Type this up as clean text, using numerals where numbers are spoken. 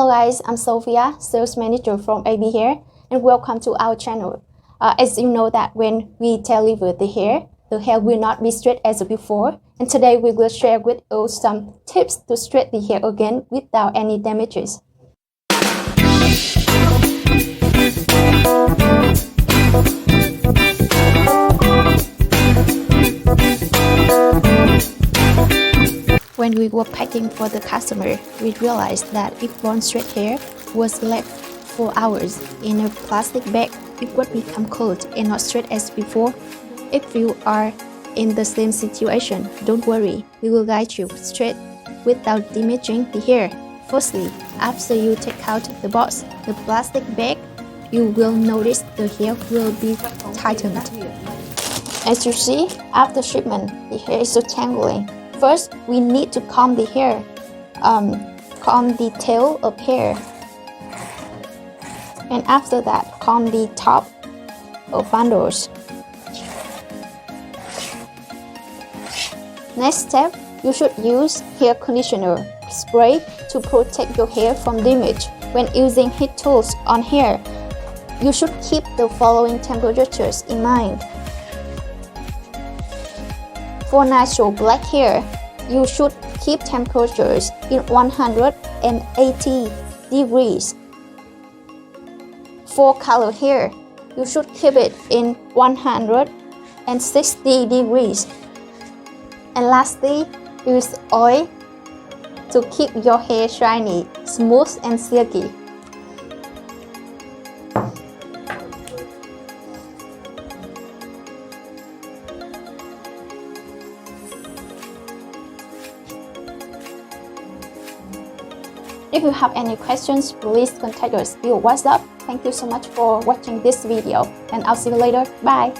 Hello guys, I'm Sophia, sales manager from Abehair, and welcome to our channel. As you know that when we deliver the hair will not be straight as before. And today we will share with you some tips to straighten the hair again without any damages. When we were packing for the customer, we realized that if one straight hair was left for hours in a plastic bag, it would become cold and not straight as before. If you are in the same situation, don't worry, we will guide you straight without damaging the hair. Firstly, after you take out the box, the plastic bag, you will notice the hair will be tightened. As you see, after shipment, the hair is so tangling. First, we need to comb the hair, comb the tail of hair, and after that, comb the top of bundles. Next step, you should use hair conditioner spray to protect your hair from damage. When using heat tools on hair, you should keep the following temperatures in mind. For natural black hair, you should keep temperatures in 180 degrees. For color hair, you should keep it in 160 degrees. And lastly, use oil to keep your hair shiny, smooth and silky. If you have any questions, please contact us via WhatsApp. Thank you so much for watching this video, and I'll see you later. Bye!